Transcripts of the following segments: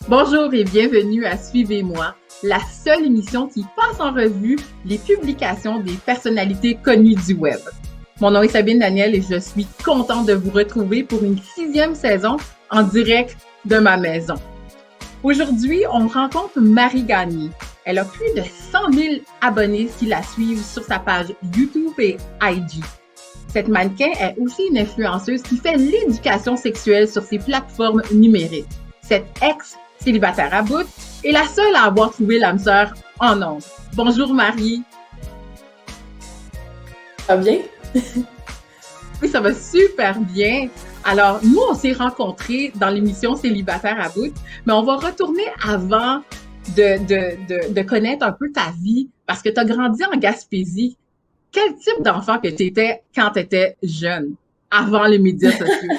Bonjour et bienvenue à Suivez-moi, la seule émission qui passe en revue les publications des personnalités connues du web. Mon nom est Sabine Daniel et je suis contente de vous retrouver pour une 6e saison en direct de ma maison. Aujourd'hui, on rencontre Marie Gagné. Elle a plus de 100 000 abonnés qui la suivent sur sa page YouTube et IG. Cette mannequin est aussi une influenceuse qui fait l'éducation sexuelle sur ses plateformes numériques. Cette ex-célibataire à bout est la seule à avoir trouvé l'âme sœur en ondes. Bonjour Marie. Ça va bien? Oui, ça va super bien. Alors, nous, on s'est rencontrés dans l'émission Célibataire à bout, mais on va retourner avant de connaître un peu ta vie, parce que tu as grandi en Gaspésie. Quel type d'enfant que tu étais quand tu étais jeune, avant les médias sociaux?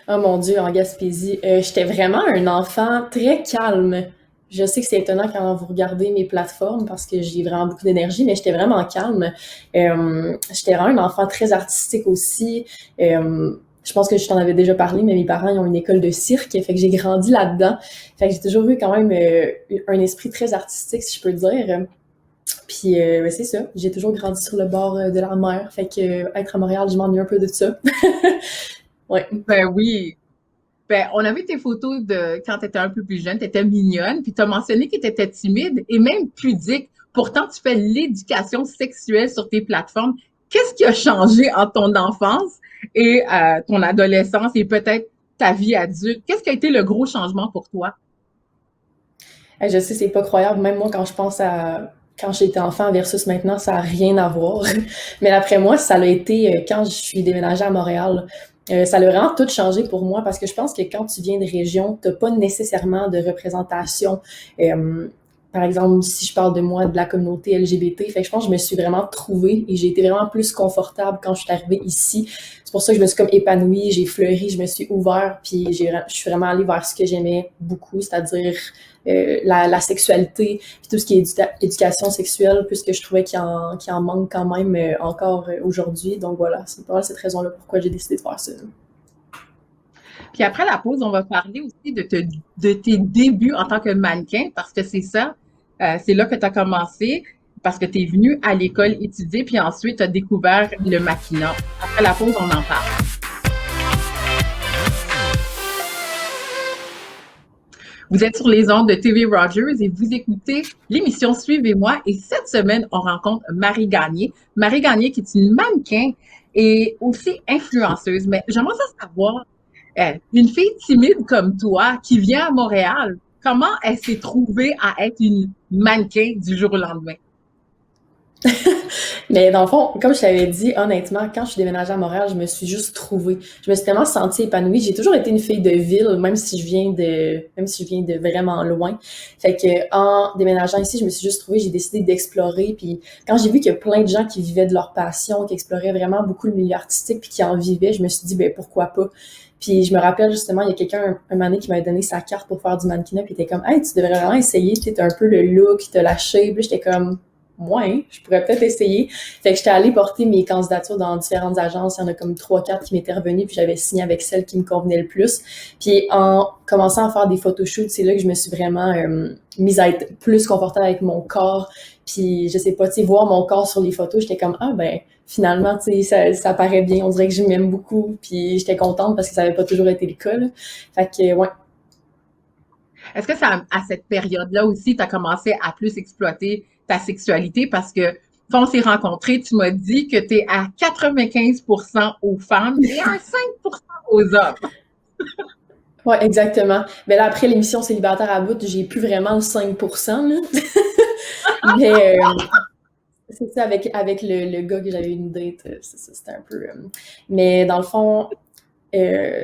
Oh mon Dieu, en Gaspésie. J'étais vraiment un enfant très calme. Je sais que c'est étonnant quand vous regardez mes plateformes parce que j'ai vraiment beaucoup d'énergie, mais j'étais vraiment calme. J'étais vraiment un enfant très artistique aussi. Je pense que je t'en avais déjà parlé, mais mes parents ils ont une école de cirque, fait que j'ai grandi là-dedans. Fait que j'ai toujours eu quand même un esprit très artistique, si je peux dire. Puis ouais, c'est ça, j'ai toujours grandi sur le bord de la mer, fait que être à Montréal, je m'ennuie un peu de ça. Ouais. Ben oui. Ben, on a vu tes photos de quand tu étais un peu plus jeune, tu étais mignonne, puis tu as mentionné que tu étais timide et même pudique. Pourtant, tu fais l'éducation sexuelle sur tes plateformes. Qu'est-ce qui a changé entre ton enfance et ton adolescence et peut-être ta vie adulte? Qu'est-ce qui a été le gros changement pour toi? Je sais, c'est pas croyable. Même moi, quand je pense à quand j'étais enfant versus maintenant, ça a rien à voir. Mais après moi, ça l'a été quand je suis déménagée à Montréal. Ça a vraiment tout changé pour moi parce que je pense que quand tu viens de région, t'as pas nécessairement de représentation. Euh, Par exemple, si je parle de moi, de la communauté LGBT, fait que je pense que je me suis vraiment trouvée et j'ai été vraiment plus confortable quand je suis arrivée ici. C'est pour ça que je me suis comme épanouie, j'ai fleuri, je me suis ouverte, puis je suis vraiment allée vers ce que j'aimais beaucoup, c'est-à-dire la sexualité, puis tout ce qui est éducation sexuelle, puisque je trouvais qu'il en manque quand même encore aujourd'hui. Donc voilà, c'est pas mal cette raison-là pourquoi j'ai décidé de faire ça. Puis après la pause, on va parler aussi de tes débuts en tant que mannequin, parce que c'est ça, c'est là que tu as commencé, parce que tu es venu à l'école étudier, puis ensuite tu as découvert le maquillage. Après la pause, on en parle. Vous êtes sur les ondes de TV Rogers et vous écoutez l'émission Suivez-moi. Et cette semaine, on rencontre Marie Gagné. Marie Gagné qui est une mannequin et aussi influenceuse. Mais j'aimerais ça savoir, une fille timide comme toi qui vient à Montréal, comment elle s'est trouvée à être une mannequin du jour au lendemain? Mais dans le fond, comme je t'avais dit, honnêtement, quand je suis déménagée à Montréal, je me suis juste trouvée. Je me suis tellement sentie épanouie. J'ai toujours été une fille de ville, même si je viens de vraiment loin. Fait que, en déménageant ici, je me suis juste trouvée, j'ai décidé d'explorer. Puis quand j'ai vu qu'il y a plein de gens qui vivaient de leur passion, qui exploraient vraiment beaucoup le milieu artistique, puis qui en vivaient, je me suis dit, ben pourquoi pas? Puis je me rappelle justement, il y a quelqu'un un moment donné qui m'avait donné sa carte pour faire du mannequinat, puis il était comme, hey, tu devrais vraiment essayer, tu sais, t'as un peu le look, t'as la shape. Puis j'étais comme, ouais, je pourrais peut-être essayer. Fait que j'étais allée porter mes candidatures dans différentes agences. Il y en a comme 3-4 qui m'étaient revenues, puis j'avais signé avec celle qui me convenait le plus. Puis en commençant à faire des photoshoots, c'est là que je me suis vraiment mise à être plus confortable avec mon corps. Puis je sais pas, tu sais, voir mon corps sur les photos, j'étais comme, ah ben, finalement, tu sais, ça paraît bien. On dirait que je m'aime beaucoup. Puis j'étais contente parce que ça avait pas toujours été le cas, là. Fait que, ouais. Est-ce que ça, à cette période-là aussi, tu as commencé à plus exploiter ta sexualité parce que quand on s'est rencontrés, tu m'as dit que tu es à 95% aux femmes et à 5% aux hommes. Ouais, exactement. Mais là, après l'émission Célibataire à bout, j'ai plus vraiment le 5%, là. Mais c'est ça, avec le gars que j'avais eu une date, c'est ça, c'était un peu... mais dans le fond, euh,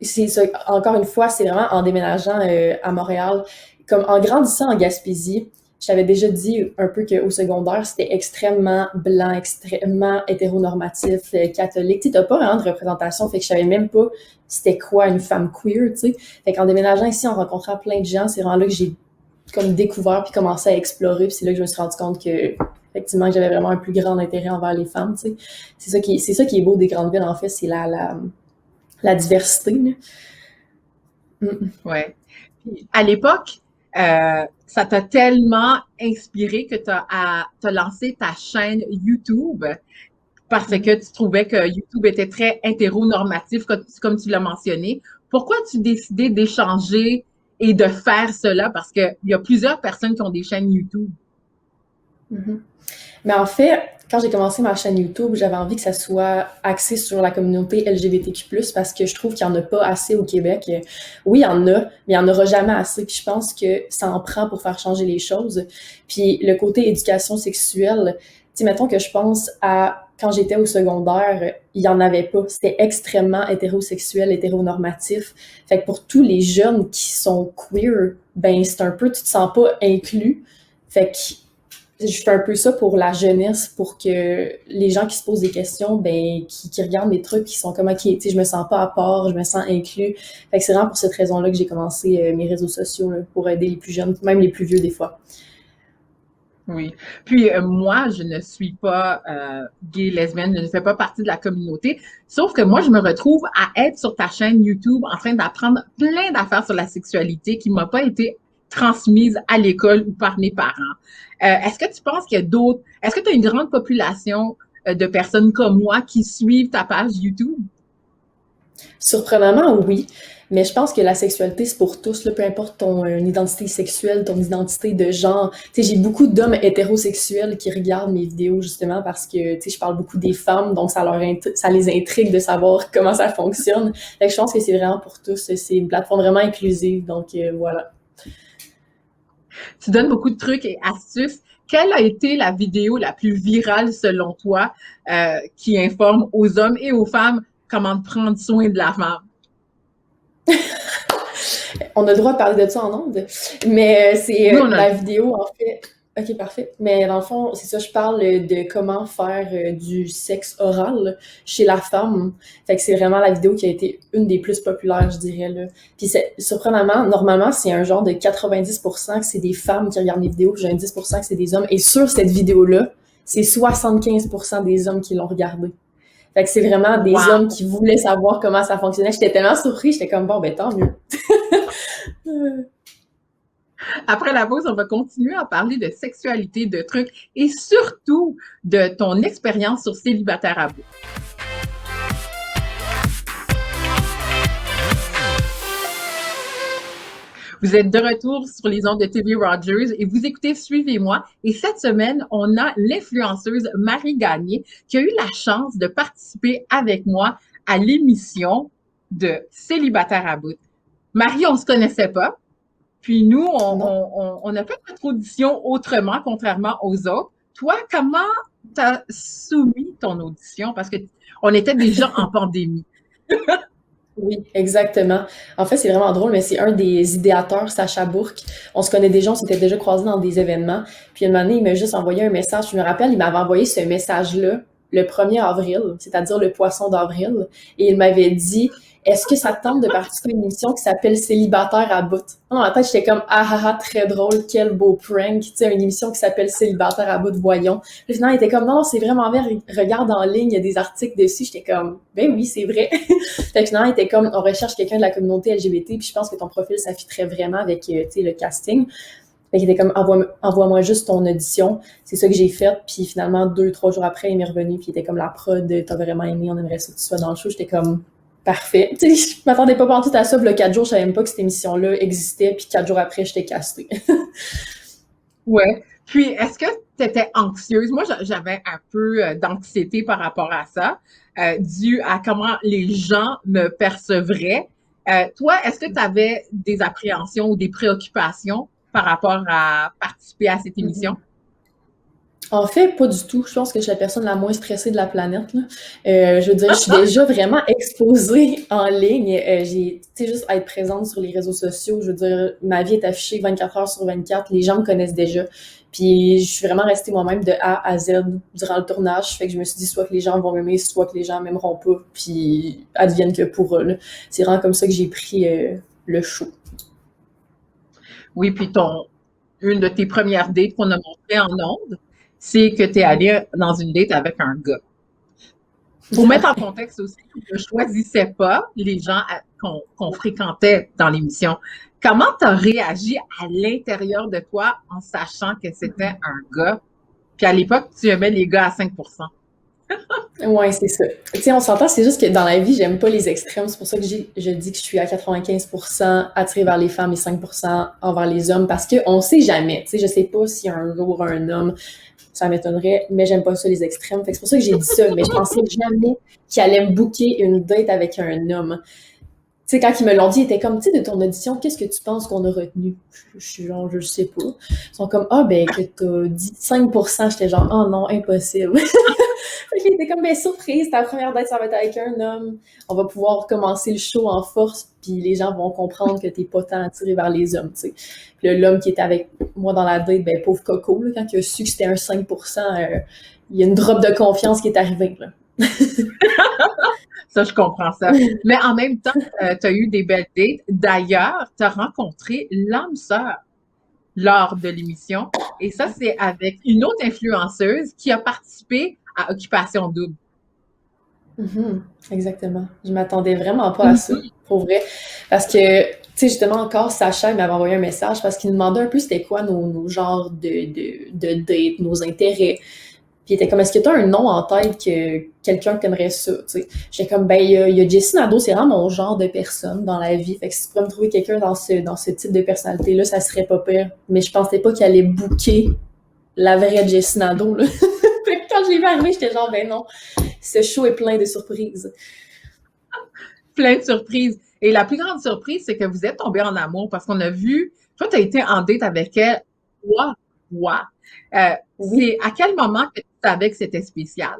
c'est ça, encore une fois, c'est vraiment en déménageant à Montréal, comme en grandissant en Gaspésie, je t'avais déjà dit un peu qu'au secondaire, c'était extrêmement blanc, extrêmement hétéronormatif, catholique. Tu sais, t'as pas vraiment de représentation, fait que je savais même pas c'était quoi une femme queer, tu sais. Fait qu'en déménageant ici, en rencontrant plein de gens, c'est vraiment là que j'ai comme découvert puis commencé à explorer, puis c'est là que je me suis rendu compte que effectivement que j'avais vraiment un plus grand intérêt envers les femmes, tu sais. C'est ça qui est beau des grandes villes, en fait, c'est la diversité, là. Mm. Ouais. Puis, à l'époque, ça t'a tellement inspiré que t'as lancé ta chaîne YouTube parce Mhm. que tu trouvais que YouTube était très hétéronormatif, comme tu l'as mentionné. Pourquoi tu décidais d'échanger et de faire cela? Parce qu'il y a plusieurs personnes qui ont des chaînes YouTube. Mhm. Mais en fait, quand j'ai commencé ma chaîne YouTube, j'avais envie que ça soit axé sur la communauté LGBTQ+, parce que je trouve qu'il n'y en a pas assez au Québec. Oui, il y en a, mais il n'y en aura jamais assez. Puis je pense que ça en prend pour faire changer les choses. Puis le côté éducation sexuelle, tu sais, mettons que je pense à quand j'étais au secondaire, il n'y en avait pas. C'était extrêmement hétérosexuel, hétéronormatif. Fait que pour tous les jeunes qui sont queer, ben c'est un peu, tu te sens pas inclus. Fait que je fais un peu ça pour la jeunesse, pour que les gens qui se posent des questions, ben, qui regardent mes trucs, qui sont comme, ok, tu sais, je me sens pas à part, je me sens inclus. Fait que c'est vraiment pour cette raison-là que j'ai commencé mes réseaux sociaux, là, pour aider les plus jeunes, même les plus vieux des fois. Oui. Puis moi, je ne suis pas gay, lesbienne, je ne fais pas partie de la communauté. Sauf que moi, je me retrouve à être sur ta chaîne YouTube en train d'apprendre plein d'affaires sur la sexualité qui m'ont pas été transmises à l'école ou par mes parents. Est-ce que tu penses qu'il y a d'autres, est-ce que tu as une grande population de personnes comme moi qui suivent ta page YouTube? Surprenamment, oui. Mais je pense que la sexualité, c'est pour tous, là, peu importe ton identité sexuelle, ton identité de genre. Tu sais, j'ai beaucoup d'hommes hétérosexuels qui regardent mes vidéos justement parce que, tu sais, je parle beaucoup des femmes, donc ça les intrigue de savoir comment ça fonctionne. Fait que je pense que c'est vraiment pour tous. C'est une plateforme vraiment inclusive, donc voilà. Tu donnes beaucoup de trucs et astuces. Quelle a été la vidéo la plus virale selon toi qui informe aux hommes et aux femmes comment prendre soin de la femme? On a le droit de parler de ça en ondes, mais Oui, c'est on a le la droit. vidéo, en fait. Ok, parfait. Mais dans le fond, c'est ça, je parle de comment faire du sexe oral chez la femme. Fait que c'est vraiment la vidéo qui a été une des plus populaires, je dirais, là. Puis c'est surprenamment, normalement, c'est un genre de 90% que c'est des femmes qui regardent les vidéos, puis j'ai un 10% que c'est des hommes. Et sur cette vidéo-là, c'est 75% des hommes qui l'ont regardée. Fait que c'est vraiment des hommes Wow! qui voulaient savoir comment ça fonctionnait. J'étais tellement surpris, j'étais comme, bon, ben tant mieux. Après la pause, on va continuer à parler de sexualité, de trucs et surtout de ton expérience sur Célibataire à bout. Vous êtes de retour sur les ondes de TV Rogers et vous écoutez Suivez-moi. Et cette semaine, on a l'influenceuse Marie Gagné qui a eu la chance de participer avec moi à l'émission de Célibataire à bout. Marie, on se connaissait pas. Puis nous, Non? on a fait notre audition autrement, contrairement aux autres. Toi, comment t'as soumis ton audition? Parce que on était déjà en pandémie. Oui, exactement. En fait, c'est vraiment drôle, mais c'est un des idéateurs, Sacha Bourque. On se connaît déjà, on s'était déjà croisés dans des événements. Puis une année, il m'a juste envoyé un message. Je me rappelle, il m'avait envoyé ce message-là le 1er avril, c'est-à-dire le poisson d'avril. Et il m'avait dit, est-ce que ça te tente de participer à une émission qui s'appelle Célibataire à bout? Dans ma tête, j'étais comme, ah ah ah, très drôle, quel beau prank. Tu sais, une émission qui s'appelle Célibataire à bout, voyons. Puis finalement, il était comme, non, non, c'est vraiment vrai, regarde en ligne, il y a des articles dessus. J'étais comme, ben oui, c'est vrai. Fait que finalement, il était comme, on recherche quelqu'un de la communauté LGBT, puis je pense que ton profil s'affiterait vraiment avec, tu sais, le casting. Fait qu'il était comme, envoie-moi juste ton audition. C'est ça que j'ai fait, puis finalement, 2, 3 jours après, il m'est revenu, puis il était comme, la prod, t'as vraiment aimé, on aimerait ça que tu sois dans le show. J'étais comme, parfait. Tu sais, je m'attendais pas tout à ça, puis le 4 jours, je savais même pas que cette émission-là existait, puis 4 jours après, j'étais castée. Ouais. Puis, est-ce que tu étais anxieuse? Moi, j'avais un peu d'anxiété par rapport à ça, dû à comment les gens me percevraient. Toi, est-ce que tu avais des appréhensions ou des préoccupations par rapport à participer à cette émission? En fait, pas du tout. Je pense que je suis la personne la moins stressée de la planète, là. Je veux dire, je suis déjà vraiment exposée en ligne. J'ai, tu sais, juste à être présente sur les réseaux sociaux. Je veux dire, ma vie est affichée 24 heures sur 24. Les gens me connaissent déjà. Puis, je suis vraiment restée moi-même de A à Z durant le tournage. Fait que je me suis dit, soit que les gens vont m'aimer, soit que les gens m'aimeront pas. Puis, advienne que pour eux, là. C'est vraiment comme ça que j'ai pris le show. Oui, puis une de tes premières dates qu'on a montré en ondes, c'est que tu es allé dans une date avec un gars. Pour mettre en contexte aussi, je ne choisissais pas les gens qu'on fréquentait dans l'émission. Comment tu as réagi à l'intérieur de toi en sachant que c'était un gars? Puis à l'époque, tu aimais les gars à 5%. Ouais, c'est ça. Tu sais, on s'entend, c'est juste que dans la vie, j'aime pas les extrêmes. C'est pour ça que je dis que je suis à 95% attirée vers les femmes et 5% envers les hommes, parce qu'on sait jamais. Tu sais, je sais pas si un jour un homme, ça m'étonnerait, mais j'aime pas ça les extrêmes. Fait que c'est pour ça que j'ai dit ça, mais je pensais jamais qu'il allait me booker une date avec un homme. Tu sais, quand ils me l'ont dit, ils étaient comme, tu sais, de ton audition, qu'est-ce que tu penses qu'on a retenu? Je suis genre, je sais pas. Ils sont comme, ah, ben, que t'as dit 5%. J'étais genre, oh non, impossible. Fait qu'il était comme, ben, surprise, ta première date, ça va être avec un homme. On va pouvoir commencer le show en force, puis les gens vont comprendre que t'es pas tant attiré vers les hommes, tu sais. Puis là, l'homme qui était avec moi dans la date, ben, pauvre coco, là, quand il a su que c'était un 5%, il y a une drop de confiance qui est arrivée, là. Ça, je comprends ça. Mais en même temps, tu as eu des belles dates. D'ailleurs, tu as rencontré l'âme sœur lors de l'émission. Et ça, c'est avec une autre influenceuse qui a participé à Occupation Double. Exactement. Je m'attendais vraiment pas à ça, pour vrai. Parce que, tu sais, justement, encore, Sacha m'avait envoyé un message parce qu'il nous demandait un peu c'était quoi nos genres de dates, nos intérêts. Puis il était comme, est-ce que tu as un nom en tête que quelqu'un t'aimerait ça, tu sais? J'étais comme, ben, il y a Jessie Nadeau, c'est vraiment mon genre de personne dans la vie. Fait que si tu pourrais me trouver quelqu'un dans ce type de personnalité-là, ça serait pas pire. Mais je pensais pas qu'il allait booker la vraie Jessie Nadeau, là. Fait que quand je l'ai vu arriver, j'étais genre, ben non, ce show est plein de surprises. Plein de surprises. Et la plus grande surprise, c'est que vous êtes tombés en amour parce qu'on a vu, toi, tu as été en date avec elle 3 fois. C'est à quel moment que tu savais que c'était spécial?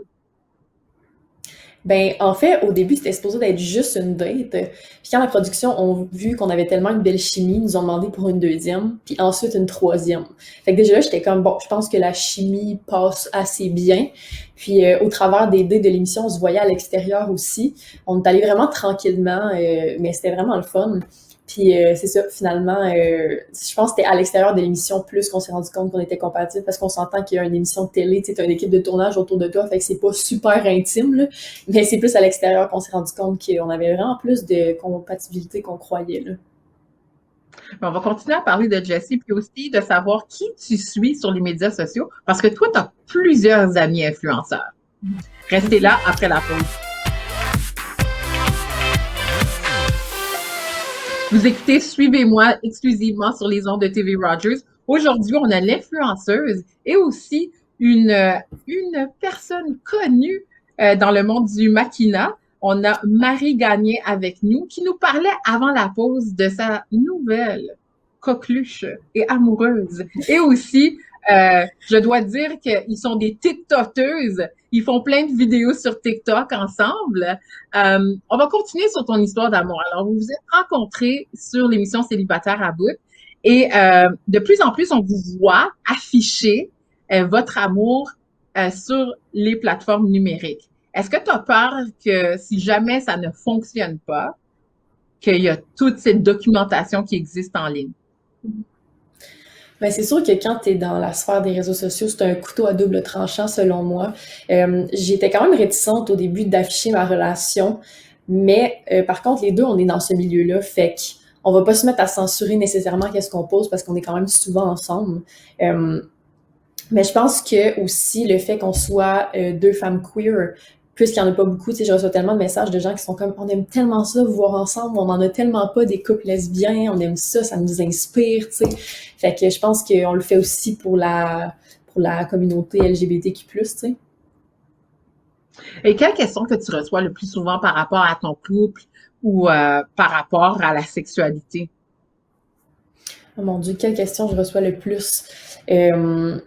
Ben, en fait, au début, c'était supposé d'être juste une date. Puis quand la production ont vu qu'on avait tellement une belle chimie, ils nous ont demandé pour une deuxième, puis ensuite une troisième. Fait que déjà là, j'étais comme, bon, je pense que la chimie passe assez bien. Puis au travers des dates de l'émission, on se voyait à l'extérieur aussi. On est allé vraiment tranquillement, mais c'était vraiment le fun. Puis c'est ça, finalement, je pense que c'était à l'extérieur de l'émission plus qu'on s'est rendu compte qu'on était compatibles parce qu'on s'entend qu'il y a une émission de télé, tu sais, t'as une équipe de tournage autour de toi, fait que c'est pas super intime, là, mais c'est plus à l'extérieur qu'on s'est rendu compte qu'on avait vraiment plus de compatibilité qu'on croyait, là. On va continuer à parler de Jessie, puis aussi de savoir qui tu suis sur les médias sociaux, parce que toi, tu as plusieurs amis influenceurs. Restez là après la pause. Vous écoutez Suivez-moi exclusivement sur les ondes de TV Rogers. Aujourd'hui, on a l'influenceuse et aussi une personne connue dans le monde du maquina. On a Marie Gagné avec nous qui nous parlait avant la pause de sa nouvelle coqueluche et amoureuse. Et aussi, je dois dire qu'ils sont des TikTokeuses. Ils font plein de vidéos sur TikTok ensemble. On va continuer sur ton histoire d'amour. Alors, vous vous êtes rencontrés sur l'émission Célibataire à bout et de plus en plus, on vous voit afficher votre amour sur les plateformes numériques. Est-ce que tu as peur que si jamais ça ne fonctionne pas, qu'il y a toute cette documentation qui existe en ligne? Ben, c'est sûr que quand tu es dans la sphère des réseaux sociaux, c'est un couteau à double tranchant selon moi. J'étais quand même réticente au début d'afficher ma relation, mais par contre, les deux, on est dans ce milieu-là, fait qu'on va pas se mettre à censurer nécessairement qu'est-ce qu'on pose parce qu'on est quand même souvent ensemble. Mais je pense que aussi le fait qu'on soit deux femmes queer, puisqu'il n'y en a pas beaucoup, tu sais, je reçois tellement de messages de gens qui sont comme, on aime tellement ça, vous voir ensemble, on n'en a tellement pas des couples lesbiens, on aime ça, ça nous inspire, tu sais. Fait que je pense qu'on le fait aussi pour la communauté LGBTQ+, tu sais. Et quelle question que tu reçois le plus souvent par rapport à ton couple ou par rapport à la sexualité? Oh mon Dieu, quelle question je reçois le plus? Ben,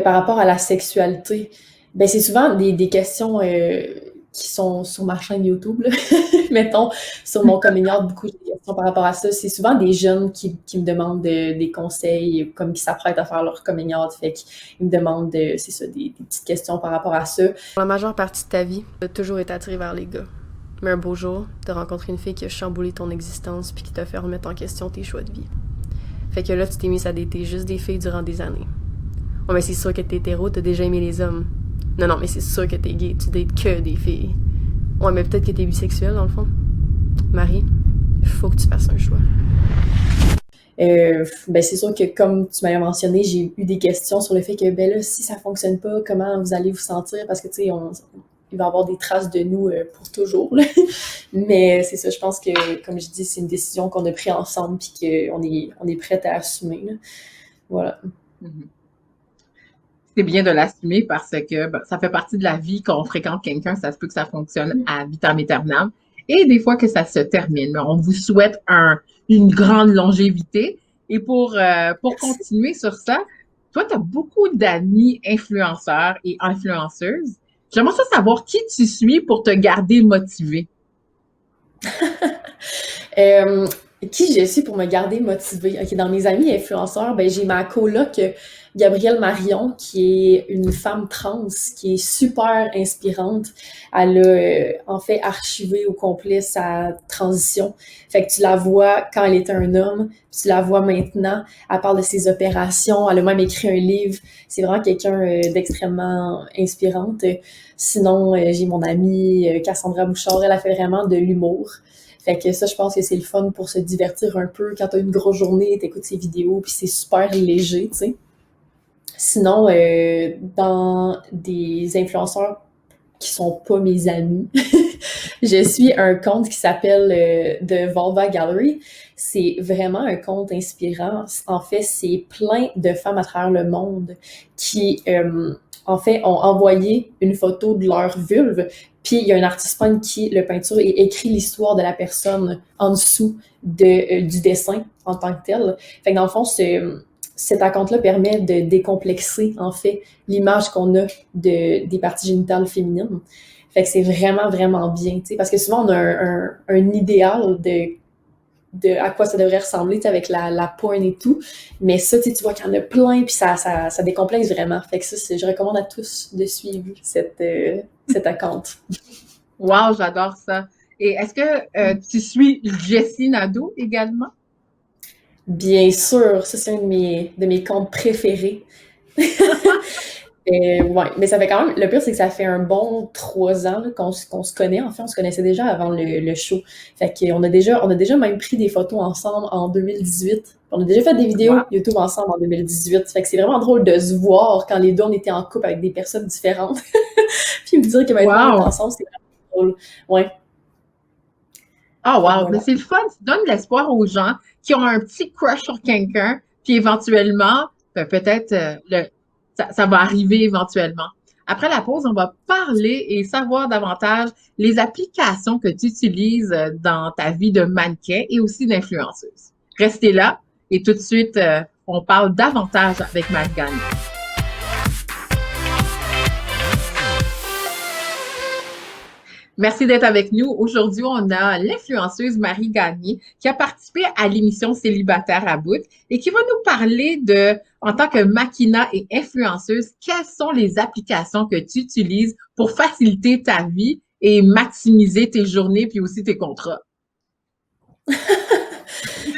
par rapport à la sexualité, ben, c'est souvent des questions qui sont sur ma chaîne YouTube, là. Mettons, sur mon coming out, beaucoup de questions par rapport à ça. C'est souvent des jeunes qui me demandent des conseils, comme qui s'apprêtent à faire leur coming out. Fait qu'ils me demandent, c'est ça, des petites questions par rapport à ça. Pour la majeure partie de ta vie, tu as toujours été attiré vers les gars. Mais un beau jour, tu as rencontré une fille qui a chamboulé ton existence puis qui t'a fait remettre en question tes choix de vie. Fait que là, tu t'es mis à dater juste des filles durant des années. Ouais, mais c'est sûr que t'es hétéro, t'as déjà aimé les hommes. Non, mais c'est sûr que t'es gay, tu dates que des filles. Ouais, mais peut-être que t'es bisexuelle, dans le fond. Marie, il faut que tu fasses un choix. Ben c'est sûr que comme tu m'avais mentionné, j'ai eu des questions sur le fait que ben là, si ça fonctionne pas, comment vous allez vous sentir? Parce que tu sais, il va y avoir des traces de nous pour toujours. Là. Mais c'est ça, je pense que, comme je dis, c'est une décision qu'on a prise ensemble puis qu'on est prête à assumer. Là. Voilà. Mhm. C'est bien de l'assumer parce que ça fait partie de la vie quand on fréquente quelqu'un, ça se peut que ça fonctionne à vitam aeternam. Et des fois que ça se termine. Mais on vous souhaite une grande longévité. Et pour continuer sur ça, toi, tu as beaucoup d'amis influenceurs et influenceuses. J'aimerais ça savoir qui tu suis pour te garder motivé. Euh, qui je suis pour me garder motivée? Ok, dans mes amis influenceurs, ben j'ai ma coloc Gabrielle Marion, qui est une femme trans, qui est super inspirante. Elle a en fait archivé au complet sa transition. Fait que tu la vois quand elle était un homme, puis tu la vois maintenant. Elle parle de ses opérations, elle a même écrit un livre. C'est vraiment quelqu'un d'extrêmement inspirante. Sinon, j'ai mon amie Cassandra Bouchard, elle a fait vraiment de l'humour. Fait que ça, je pense que c'est le fun pour se divertir un peu. Quand t'as une grosse journée, t'écoutes ses vidéos, puis c'est super léger, tu sais. Sinon, dans des influenceurs qui sont pas mes amis, je suis un compte qui s'appelle The Vulva Gallery. C'est vraiment un compte inspirant. En fait, c'est plein de femmes à travers le monde qui, en fait, ont envoyé une photo de leur vulve. Puis il y a un artiste peintre qui le peinture et écrit l'histoire de la personne en dessous du dessin en tant que tel. Fait que dans le fond, cet account-là permet de décomplexer, en fait, l'image qu'on a des parties génitales féminines. Fait que c'est vraiment, vraiment bien, tu sais, parce que souvent, on a un idéal de à quoi ça devrait ressembler, tu sais, avec la porn et tout. Mais ça, tu vois qu'il y en a plein, puis ça décomplexe vraiment. Fait que ça, je recommande à tous de suivre cet account. Wow, j'adore ça. Et est-ce que tu suis Jessie Nadeau également? Bien sûr, ça c'est un de mes comptes préférés. Ouais, mais ça fait quand même. Le pire, c'est que ça fait un bon 3 ans là, qu'on se connaît. En fait, on se connaissait déjà avant le show. Fait qu'on on a déjà même pris des photos ensemble en 2018. On a déjà fait des vidéos Wow. YouTube ensemble en 2018. Fait que c'est vraiment drôle de se voir quand les deux on était en couple avec des personnes différentes. Puis me dire que maintenant on est Wow. ensemble, c'est vraiment drôle. Ouais. Ah, Fait que wow. Mais voilà. c'est le fun. Tu donnes de l'espoir aux gens qui ont un petit crush sur quelqu'un, puis éventuellement, peut-être ça va arriver éventuellement. Après la pause, on va parler et savoir davantage les applications que tu utilises dans ta vie de mannequin et aussi d'influenceuse. Restez là et tout de suite, on parle davantage avec Matt Gagné. Merci d'être avec nous. Aujourd'hui, on a l'influenceuse Marie Gagné qui a participé à l'émission Célibataire à bout et qui va nous parler en tant que maquina et influenceuse, quelles sont les applications que tu utilises pour faciliter ta vie et maximiser tes journées puis aussi tes contrats.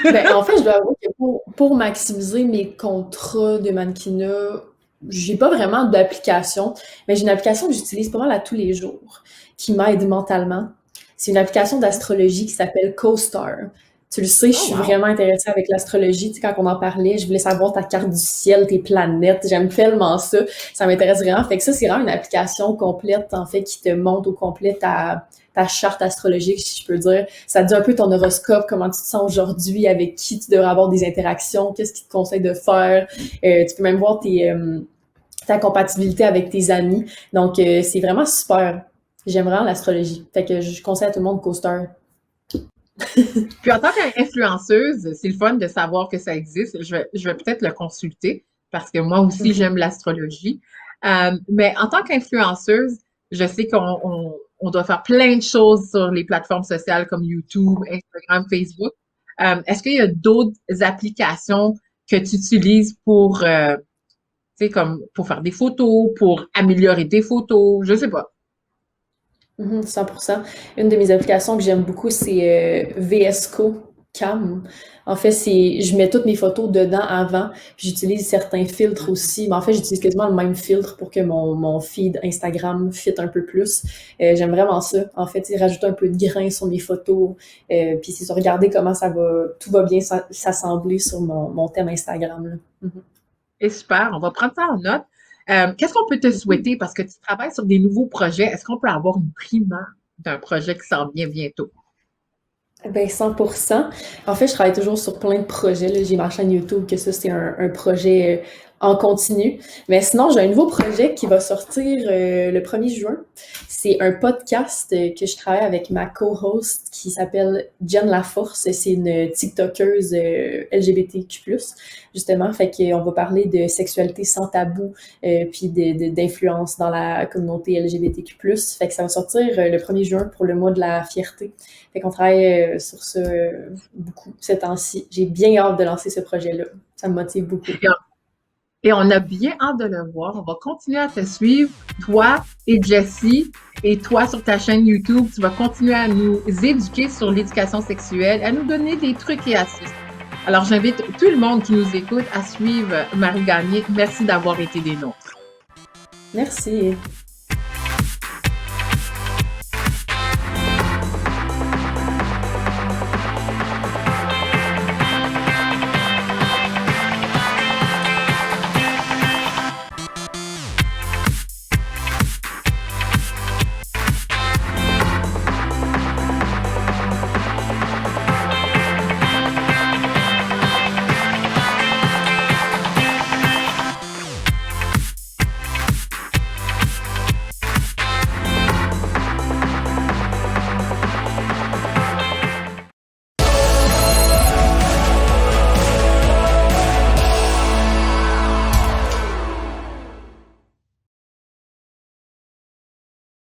Ben, en fait, je dois avouer que pour maximiser mes contrats de mannequinat, j'ai pas vraiment d'application, mais j'ai une application que j'utilise pas mal à tous les jours, qui m'aide mentalement. C'est une application d'astrologie qui s'appelle CoStar. Tu le sais, je Oh, suis wow! vraiment intéressée avec l'astrologie. Tu sais, quand on en parlait, je voulais savoir ta carte du ciel, tes planètes. J'aime tellement ça. Ça m'intéresse vraiment. Fait que ça, c'est vraiment une application complète, en fait, qui te montre au complet ta charte astrologique, si je peux dire. Ça te dit un peu ton horoscope, comment tu te sens aujourd'hui, avec qui tu devrais avoir des interactions, qu'est-ce qu'il te conseille de faire. Tu peux même voir ta compatibilité avec tes amis. Donc, c'est vraiment super. J'aime vraiment l'astrologie. Fait que je conseille à tout le monde CoStar. Puis en tant qu'influenceuse, c'est le fun de savoir que ça existe. Je vais peut-être le consulter parce que moi aussi, Mhm. j'aime l'astrologie. Mais en tant qu'influenceuse, je sais on doit faire plein de choses sur les plateformes sociales comme YouTube, Instagram, Facebook. Est-ce qu'il y a d'autres applications que tu utilises tu sais, comme pour faire des photos, pour améliorer tes photos? Je sais pas. Mhm, 100%. Une de mes applications que j'aime beaucoup, c'est VS Code. Cam. En fait, je mets toutes mes photos dedans avant. J'utilise certains filtres aussi, mais en fait, j'utilise quasiment le même filtre pour que mon feed Instagram fit un peu plus. J'aime vraiment ça. En fait, rajouter un peu de grain sur mes photos, puis c'est ça, regarder comment tout va bien s'assembler sur mon thème Instagram, là. Mhm. Et super, on va prendre ça en note. Qu'est-ce qu'on peut te souhaiter parce que tu travailles sur des nouveaux projets? Est-ce qu'on peut avoir une primeur d'un projet qui s'en vient bientôt? Ben 100%. En fait, je travaille toujours sur plein de projets, là. J'ai ma chaîne YouTube, que ça, c'est un projet en continu. Mais sinon, j'ai un nouveau projet qui va sortir le 1er juin. C'est un podcast que je travaille avec ma co-host qui s'appelle Jen Laforce. C'est une TikTokeuse LGBTQ+, justement. Fait qu'on va parler de sexualité sans tabou, puis d'influence dans la communauté LGBTQ+. Fait que ça va sortir le 1er juin pour le mois de la fierté. Fait qu'on travaille sur ça beaucoup ces temps-ci. J'ai bien hâte de lancer ce projet-là. Ça me motive beaucoup. Et on a bien hâte de le voir. On va continuer à te suivre, toi et Jessie, et toi sur ta chaîne YouTube. Tu vas continuer à nous éduquer sur l'éducation sexuelle, à nous donner des trucs et astuces. Alors, j'invite tout le monde qui nous écoute à suivre Marie Gagné. Merci d'avoir été des nôtres. Merci.